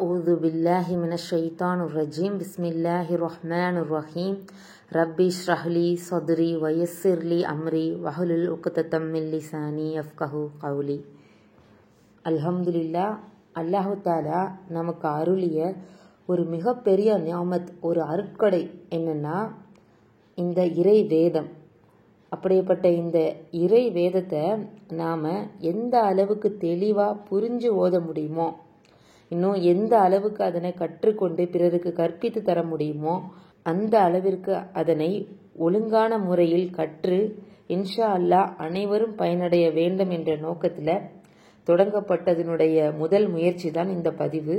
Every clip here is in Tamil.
அஊது பில்லாஹி மினஷ் ஷைத்தானிர் ரஜீம். பிஸ்மில்லாஹிர் ரஹ்மானிர் ரஹீம். ரப்பி ஷ்ரஹ் லி ஸத்ரி வயஸ்ஸிர் லி அம்ரி வஹ்லுல் உக்ததம் மின் லிசானி யஃப்கஹு கௌலி. அல்ஹம்துலில்லாஹ். அல்லாஹு தஆலா நமக்கு அருளிய ஒரு மிகப்பெரிய நியாமத், ஒரு அருட்கொடை என்னன்னா இந்த இறை வேதம். அப்படிப்பட்ட இந்த இறை வேதத்தை நாம் எந்த அளவுக்கு தெளிவாக புரிஞ்சு ஓத முடியுமோ, இன்னும் எந்த அளவுக்கு அதனை கற்றுக்கொண்டு பிறருக்கு கற்பித்து தர முடியுமோ அந்த அளவிற்கு அதனை ஒழுங்கான முறையில் கற்று இன்ஷா அல்லாஹ் அனைவரும் பயனடைய வேண்டும் என்ற நோக்கத்தில் தொடங்கப்பட்டதனுடைய முதல் முயற்சி தான் இந்த பதிவு.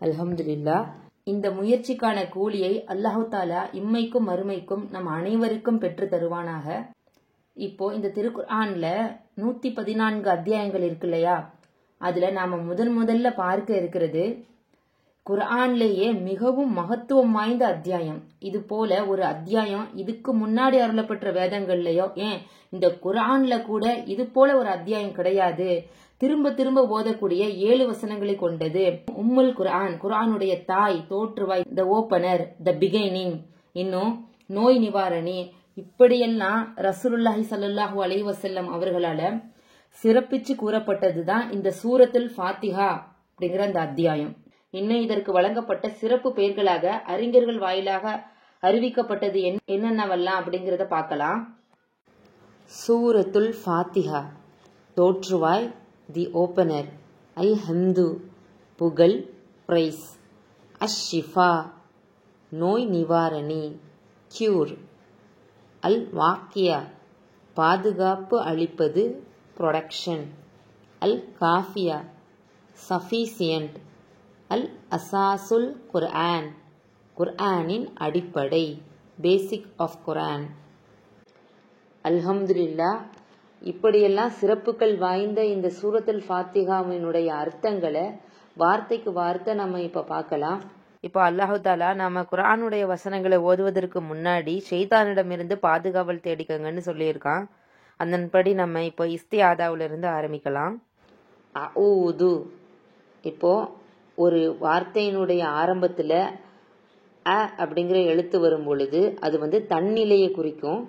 அல்ஹம்துலில்லாஹ். இந்த முயற்சிக்கான கூலியை அல்லாஹு தாலா இம்மைக்கும் மறுமைக்கும் நம் அனைவருக்கும் பெற்று தருவானாக. இப்போ இந்த திருக்குர்ஆன்ல 114 அத்தியாயங்கள் இருக்கு இல்லையா, அதுல நாம முதல்ல பார்க்க இருக்கிறது குர்ஆன்லேயே மிகவும் மகத்துவம் வாய்ந்த அத்தியாயம். இது போல ஒரு அத்தியாயம் இதுக்கு முன்னாடி அருளப்பட்ட வேதங்கள்லயோ, ஏன் இந்த குர்ஆன்ல கூட இது போல ஒரு அத்தியாயம் கிடையாது. திரும்ப திரும்ப ஓதக்கூடிய 7 வசனங்களை கொண்டது. உம்முல் குர்ஆன், குர்ஆனுடைய தாய், தோற்றுவாய், த ஓபனர், த பிகைனிங், இன்னும் நோய் நிவாரணி, இப்படியெல்லாம் ரசூலுல்லாஹி ஸல்லல்லாஹு அலைஹி வஸல்லம் அவர்களால சிறப்பிச்சு கூறப்பட்டதுதான் இந்த சூரத்துல் ஃபாத்திஹா அப்படிங்கிற அந்த அத்தியாயம். இன்னும் இதற்கு வழங்கப்பட்ட சிறப்பு பெயர்களாக அறிஞர்கள் வாயிலாக அறிவிக்கப்பட்டது என்னென்னவெல்லாம் அப்படிங்கிறத பார்க்கலாம். சூரத்துல் ஃபாத்திஹா, தோற்றுவாய், தி ஓபனர், அல் ஹம்து, புகழ், பிரைஸ், அஷ்ஷிஃபா, நோய் நிவாரணி, கியூர், அல் வாக்கியா, பாதுகாப்பு அளிப்பது, ப்ரொடக்ஷன், அல் காஃபியா, சஃபிசியன்ட், அல் அசாசுல் குர்ஆன், குர்ஆனின் அடிப்படை, பேசிக் ஆஃப் குர்ஆன். அல்ஹம்துலில்லாஹ். இப்படியெல்லாம் சிறப்புகள் வாய்ந்த இந்த சூரத்துல் ஃபாத்திஹாவினுடைய அர்த்தங்களை வார்த்தைக்கு வார்த்தை நம்ம இப்போ பார்க்கலாம். இப்போ அல்லாஹு தாலா நம்ம குர்ஆனுடைய வசனங்களை ஓதுவதற்கு முன்னாடி ஷைத்தானிடமிருந்து பாதுகாவல் தேடிக்கங்கன்னு சொல்லியிருக்கான். அதன்படி நம்ம இப்போ இஸ்திஆதாவிலிருந்து ஆரம்பிக்கலாம். அஊது. இப்போ ஒரு வார்த்தையினுடைய ஆரம்பத்தில் அ அப்படிங்கிற எழுத்து வரும் பொழுது அது தன்னிலையை குறிக்கும்.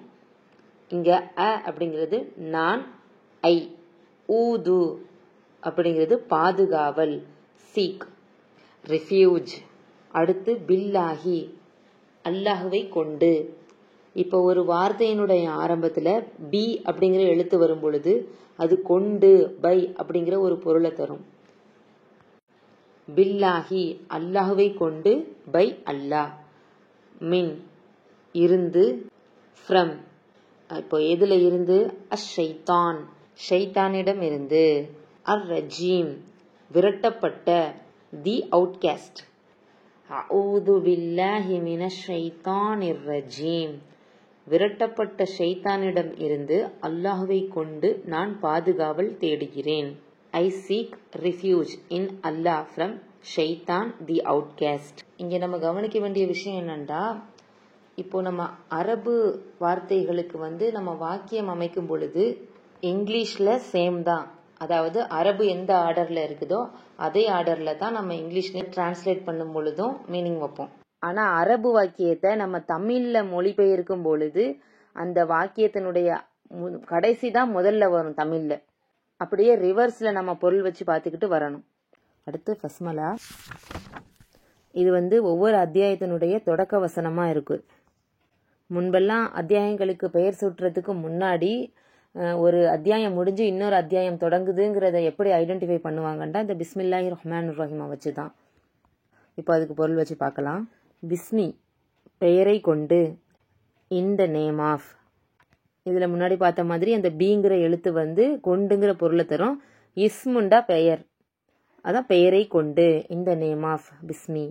இங்கே அ அப்படிங்கிறது நான், ஐ. ஊது அப்படிங்கிறது பாதுகாவல், சீக், ரெஃப்யூஜ். அடுத்து பில்லாஹி, அல்லாஹுவை கொண்டு. இப்போ ஒரு வார்த்தையினுடைய ஆரம்பத்தில் பி அப்படிங்கிற எழுத்து வரும் பொழுது அது கொண்டு, பை அப்படிங்கிற ஒரு பொருளை தரும். பில்லாஹி, அல்லாஹுவை கொண்டு, பை அல்லாஹ். மின், இருந்து, ஃப்ரம், இப்போ எதுல இருந்து? அஷைத்தான், ஷைத்தானிடம் இருந்து. அர் ரஜீம், விரட்டப்பட்ட, தி அவுட்காஸ்ட். அஊது பில்லாஹி மினஷ் ஷைத்தானிர் ரஜீம், விரட்டப்பட்ட ஷைத்தானிடம் இருந்து அல்லாஹுவை கொண்டு நான் பாதுகாவல் தேடுகிறேன். I seek refuge in Allah from Shaitan the outcast. இங்கே நம்ம கவனிக்க வேண்டிய விஷயம் என்னன்னா, இப்போ நம்ம அரபு வார்த்தைகளுக்கு நம்ம வாக்கியம் அமைக்கும் பொழுது இங்கிலீஷில் சேம் தான். அதாவது அரபு எந்த ஆர்டரில் இருக்குதோ அதே ஆர்டரில் தான் நம்ம இங்கிலீஷில் டிரான்ஸ்லேட் பண்ணும் பொழுதும் மீனிங் வைப்போம். ஆனால் அரபு வாக்கியத்தை நம்ம தமிழில் மொழிபெயர்க்கும் பொழுது அந்த வாக்கியத்தினுடைய கடைசி தான் முதல்ல வரும் தமிழில். அப்படியே ரிவர்ஸில் நம்ம பொருள் வச்சு பார்த்துக்கிட்டு வரணும். அடுத்து ஃபஸ்மலா. இது ஒவ்வொரு அத்தியாயத்தினுடைய தொடக்க வசனமாக இருக்குது. முன்பெல்லாம் அத்தியாயங்களுக்கு பெயர் சூட்டுறதுக்கு முன்னாடி ஒரு அத்தியாயம் முடிஞ்சு இன்னொரு அத்தியாயம் தொடங்குதுங்கிறத எப்படி ஐடென்டிஃபை பண்ணுவாங்கன்னா இந்த பிஸ்மில்லாஹிர் ரஹ்மானிர் ரஹீமை வச்சு தான். இப்போ அதுக்கு பொருள் வச்சு பார்க்கலாம். பிஸ்மி, பெயரை கொண்டு. இன் த நேம் ஆஃப், இதில் முன்னாடி பார்த்த மாதிரி அந்த பீங்கிற எழுத்து கொண்டுங்கிற பொருளை தரும். இஸ்முண்டா பெயர், அதான் பெயரை கொண்டு. இன் த நேம் ஆஃப், பிஸ்மி.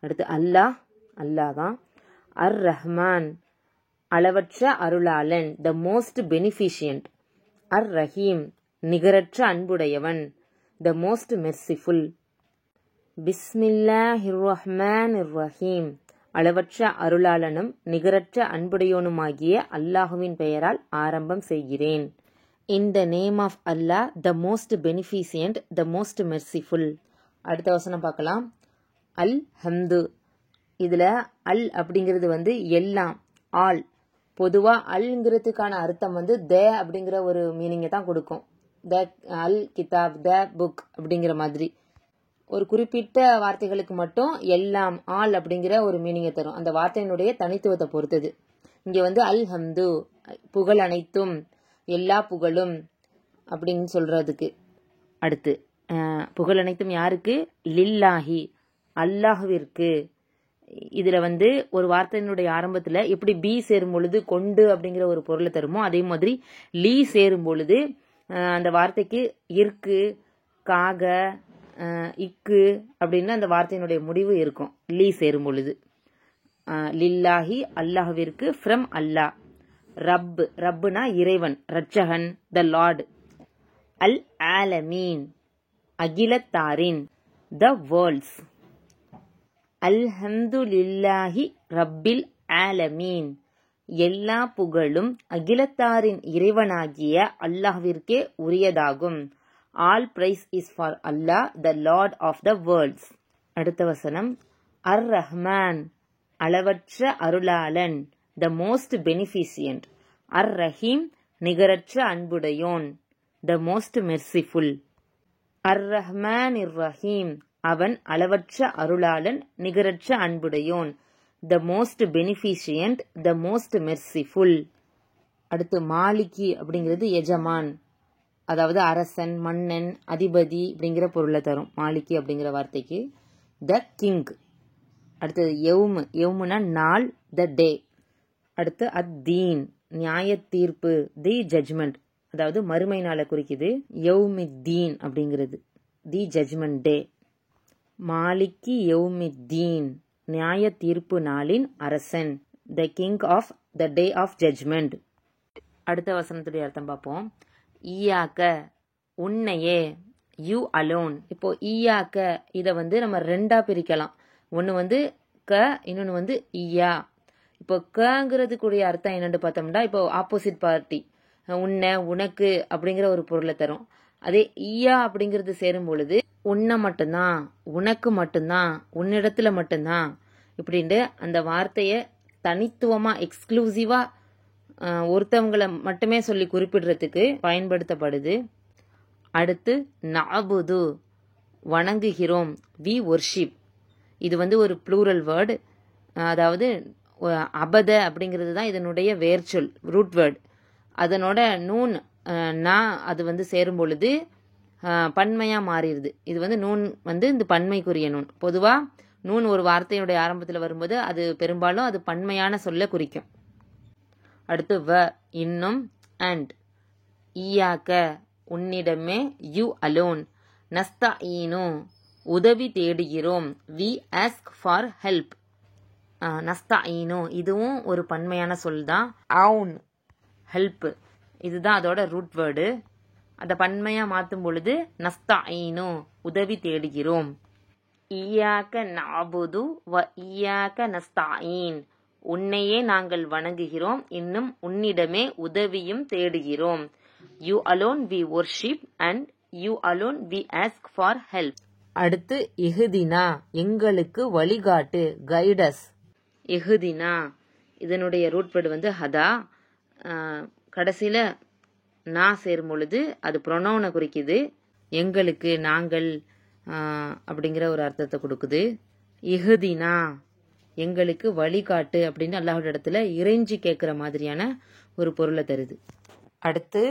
அடுத்து அல்லாஹ், அல்லாஹ் தான். அர் ரஹ்மான், அளவற்ற அருளாளன், த மோஸ்ட் பெனிஃபிஷியன்ட். அர் ரஹீம், நிகரற்ற அன்புடையவன், த மோஸ்ட் மெர்சிஃபுல். பிஸ்மில்லாஹிர் ரஹ்மானிர் ரஹீம், அளவற்ற அருளாளனும் நிகரற்ற அன்புடையோனுமாகிய அல்லாஹுவின் பெயரால் ஆரம்பம் செய்கிறேன். In the name of Allah, the most beneficent, the most merciful. அடுத்த வசனம் பார்க்கலாம். அல் ஹம்து. இதில் அல் அப்படிங்கிறது வந்து எல்லாம், ஆல். பொதுவாக அல்ங்கிறதுக்கான அர்த்தம் வந்து த அப்படிங்கிற ஒரு மீனிங்கை தான் கொடுக்கும். த அல் கிதாப், த புக் அப்படிங்கிற மாதிரி. ஒரு குறிப்பிட்ட வார்த்தைகளுக்கு மட்டும் எல்லாம், ஆல் அப்படிங்கிற ஒரு மீனிங்கை தரும். அந்த வார்த்தையினுடைய தனித்துவத்தை பொறுத்தது. இங்கே வந்து அல் ஹம்து, புகழ் அனைத்தும், எல்லா புகழும் அப்படின்னு சொல்றதுக்கு. அடுத்து புகழ் அனைத்தும் யாருக்கு? லில்லாஹி, அல்லாஹ்விற்கு. இதில் வந்து ஒரு வார்த்தையினுடைய ஆரம்பத்தில் எப்படி பி சேரும் பொழுது கொண்டு அப்படிங்கிற ஒரு பொருளை தருமோ, அதே மாதிரி லீ சேரும் பொழுது அந்த வார்த்தைக்கு இருக்கு, காக, இக்கு அப்படின்னு அந்த வார்த்தையினுடைய முடிவு இருக்கும் லீ சேரும் பொழுது. லில்லாஹி, அல்லாஹ்விற்கு, ஃப்ரம் அல்லாஹ். ரப், ரப்புனா இறைவன், ரட்சகன், த லார்ட். அல் ஆலமீன், அகிலத்தாரின், த வேர்ல்ட்ஸ். அல்ஹம்துலில்லாஹி ரப்பில் ஆலமீன், எல்லா புகழும் அகிலத்தாரின் இறைவனாகிய அல்லாஹ்விற்கே உரியதாகும். All praise is for Allah, the lord of the worlds. அடுத்த வசனம், அர் ரஹ்மான், அளவற்ற அருளாளன், த மோஸ்ட் பெனிஃபிசியன்ட். அர் ரஹீம், நிகரற்ற அன்புடையோன், த மோஸ்ட் மெர்சிஃபுல். அர் ரஹ்மான் இர் ரஹீம், அவன் அளவற்ற அருளாளன், நிகரற்ற அன்புடையோன், the most beneficent, the most merciful. அடுத்து மாலிகி அப்படிங்கிறது எஜமான், அதாவது அரசன், மன்னன், அதிபதி அப்படிங்கிற பொருளை தரும் மாலிகி அப்படிங்கிற வார்த்தைக்கு. The king. அடுத்தது யௌம், யௌமுனா நாள், த டே. அடுத்து அத்தீன், நியாய தீர்ப்பு, தி ஜட்ஜ்மெண்ட், அதாவது மறுமை நாளை குறிக்குது. யௌமித்தீன் அப்படிங்கிறது தி ஜட்ஜ்மெண்ட் டே. மாலிகி யௌமித்தீன், நியாய தீர்ப்பு நாளின் அரசன், the king of the day of judgment. அடுத்த வசனத்துடைய அர்த்தம் பார்ப்போம். ஈயாக்க, உன்னையே, யூ அலோன். இப்போ ஈயாக்க இதை வந்து நம்ம ரெண்டா பிரிக்கலாம். ஒன்று வந்து க, இன்னொன்று வந்து ஈயா. இப்போ கங்கிறதுக்குரிய அர்த்தம் என்னன்னு பார்த்தோம்னா, இப்போ ஆப்போசிட் பார்ட்டி, உன்னை, உனக்கு அப்படிங்கிற ஒரு பொருளை தரும். அதே ஈயா அப்படிங்கிறது சேரும் பொழுது உன்னை மட்டும்தான், உனக்கு மட்டும்தான், உன்னிடத்துல மட்டும்தான் இப்படின்ட்டு அந்த வார்த்தையை தனித்துவமா, எக்ஸ்க்ளூசிவா ஒருத்தவங்களை மட்டுமே சொல்லி குறிப்பிடுறதுக்கு பயன்படுத்தப்படுது. அடுத்து நஅபுது, வணங்குகிறோம், வி ஒர்ஷிப். இது வந்து ஒரு ப்ளூரல் வேர்டு, அதாவது அபத அப்படிங்கிறது தான் இதனுடைய வேர்ச்சொல், ரூட் வேர்டு. அதனோட நூன் நா அது வந்து சேரும் பொழுது பன்மையாக மாறிடுது. இது வந்து நூன் வந்து இந்த பன்மைக்குரிய நூன். பொதுவாக நூன் ஒரு வார்த்தையுடைய ஆரம்பத்தில் வரும்போது அது பெரும்பாலும் அது பன்மையான சொல்ல குறிக்கும். அடுத்து வ, இன்னும், அண்ட். ஈயாக்க, உன்னிடமே, யூ அலோன். நஸ்தஈனு, உதவி தேடுகிறோம், வி ஆஸ்க் ஃபார் ஹெல்ப். நஸ்தஈனு இதுவும் ஒரு பன்மையான சொல் தான். அவுன், ஹெல்ப், இதுதான் அதோட ரூட் வேர்டு. அதை பன்மையாக மாற்றும் பொழுது நஸ்தஈனு, உதவி தேடுகிறோம். ஈயாக்க நஅபுது வ ஈயாக்க நஸ்தஈன், உன்னையே நாங்கள் வணங்குகிறோம், இன்னும் உன்னிடமே உதவியும் தேடுகிறோம். You alone we worship and you alone we ask for help. அடுத்து இஹ்தினா, எங்களுக்கு வழிகாட்டு, கைடஸ். இஹ்தினா இதனுடைய ரூட் வேர்டு வந்து ஹதா. கடைசியில் நான் சேரும் பொழுது அது ப்ரொனவுனை குறிக்குது. எங்களுக்கு, நாங்கள் அப்படிங்கிற ஒரு அர்த்தத்தை கொடுக்குது. இஹ்தினா, எங்களுக்கு வழிகாட்டு அப்படின்னு அல்லாஹ்வுடைய இடத்துல இறைஞ்சி கேட்குற மாதிரியான ஒரு பொருளை தருது. அடுத்து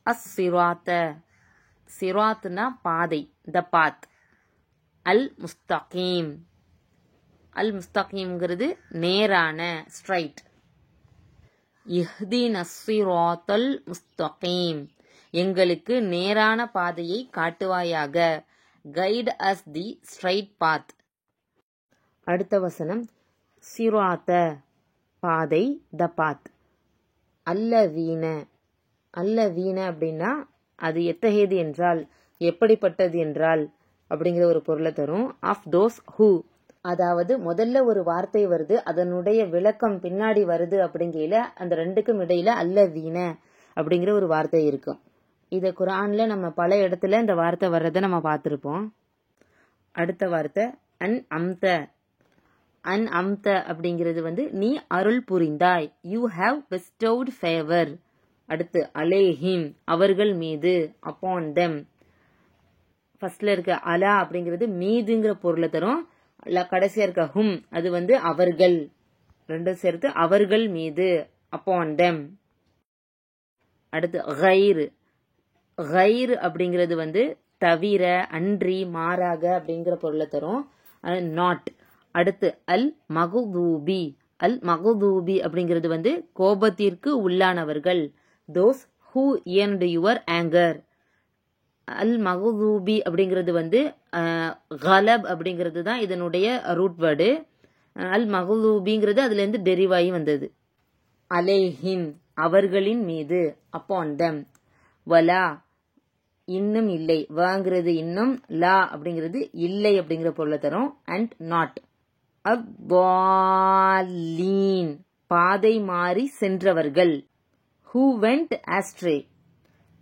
அஸ் சிராத்த, சிராத்னா பாதை, த பாத். அல் முஸ்தகீம், அல் முஸ்தகீம்ங்கிறது நேரான, ஸ்ட்ரைட். இஹ்தின ஸிராத்தல் முஸ்தகீம், எங்களுக்கு நேரான பாதையை காட்டுவாயாக. கைட் அஸ் தி ஸ்ட்ரைட் பாத். அடுத்த வசனம் சிராத்த, பாதை, த பாத். அல்லவீன, அல்லவீன அப்படின்னா அது எத்தகையது என்றால், எப்படிப்பட்டது என்றால் அப்படிங்கிற ஒரு பொருளை தரும். ஆஃப் தோஸ் ஹூ, அதாவது முதல்ல ஒரு வார்த்தை வருது, அதனுடைய விளக்கம் பின்னாடி வருது. அப்படிங்கையில அந்த ரெண்டுக்கும் இடையில அல்லவீன அப்படிங்கிற ஒரு வார்த்தை இருக்கும். இதை குர்ஆன்ல நம்ம பல இடத்துல இந்த வார்த்தை வர்றதை நம்ம பார்த்துருப்போம். அடுத்த வார்த்தை அன் அம்த. அன் அம்த அப்படிங்கிறது வந்து நீ அருள் புரிந்தாய். You have bestowed favor. அடுத்து அலேஹிம் அவர்கள் மீது, upon them. ஃபர்ஸ்ட்ல இருக்க அலா அப்படிங்கிறது மீதுங்கிற பொருளை தரும். கடைசியா இருக்க ஹும் அது வந்து அவர்கள். ரெண்டும் சேர்த்து அவர்கள் மீது, upon them. அடுத்து கைர். கைர் அப்படிங்கிறது வந்து தவிர, அன்றி, மாறாக அப்படிங்கிற பொருளை தரும். நாட். அடுத்து அல் மகுதூபி. அல் மகுதூபி அப்படிங்கிறது வந்து கோபத்திற்கு உள்ளானவர்கள். Those who earned your anger. அல் மகுதூபி அப்படிங்கிறது வந்து கலப் அப்படிங்கிறது தான் இதனுடைய ரூட் வேர்டு. அல் மகுதூபிங்கிறது அதுல இருந்து டெரிவ் ஆகி வந்தது. அலைஹிம் அவர்களின் மீது, upon them. வலா இன்னும் இல்லை. வாங்கிறது இன்னும், லா அப்படிங்கிறது இல்லை அப்படிங்கிற பொருளை தரும். And not. அவ்வலீன் பாதை மாறி சென்றவர்கள். ஹூ வெண்ட் ஆஸ்ட்ரே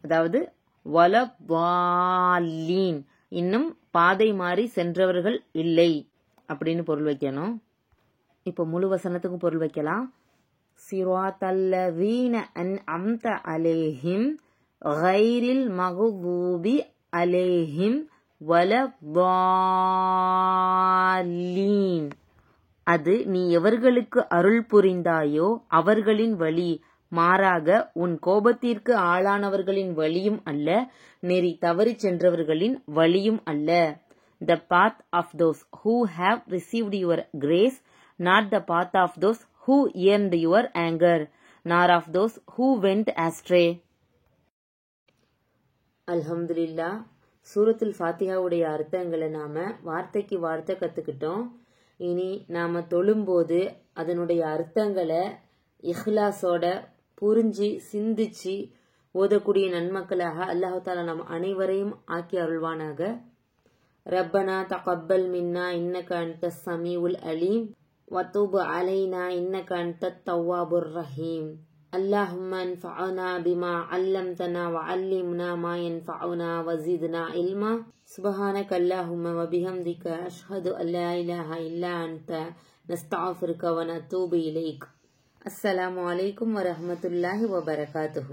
அதாவது வலவாலீன் இன்னும் பாதை மாறி சென்றவர்கள் இல்லை அப்படின்னு பொருள் வைக்கணும். இப்போ முழு வசனத்துக்கும் பொருள் வைக்கலாம். சிராத்தல்லதீன அன்அம்த அலைஹிம் கைரில் மகுதூபி அலைஹிம் வலவாலீன். அது நீ எவர்களுக்கு அருள் புரிந்தாயோ அவர்களின் வழி, மாறாக உன் கோபத்திற்கு ஆளானவர்களின் வழியும் அல்ல, நெறி தவறிச் சென்றவர்களின் வழியும் அல்ல. The path of those who have received your grace, not the path of those who earned your anger, nor of those who went astray. அல்ஹம்துலில்லாஹ். சூரத்துல் ஃபாத்திஹாவுடைய அர்த்தங்களை நாம வார்த்தைக்கு வார்த்தை கத்துக்கிட்டோம். இனி நாம தொழும்போது அதனுடைய அர்த்தங்களை இஹ்லாஸோட புரிஞ்சு சிந்திச்சு ஓதக்கூடிய நன்மக்களாக அல்லாஹ் தஆலா நம் அனைவரையும் ஆக்கி அருள்வானாக. ரப்பனா தகப்பல் மின்னா இன்னக அன்தஸ் ஸமீஉல் அலீம் வதூப் அலைனா இன்னக அன்தத் தவ்வாபுர் ரஹீம். اللهم انفعنا بما علمتنا وعلمنا ما ينفعنا وزدنا علما. سبحانك اللهم وبحمدك أشهد أن لا إله إلا أنت نستغفرك ونتوب إليك. السلام عليكم ورحمة الله وبركاته.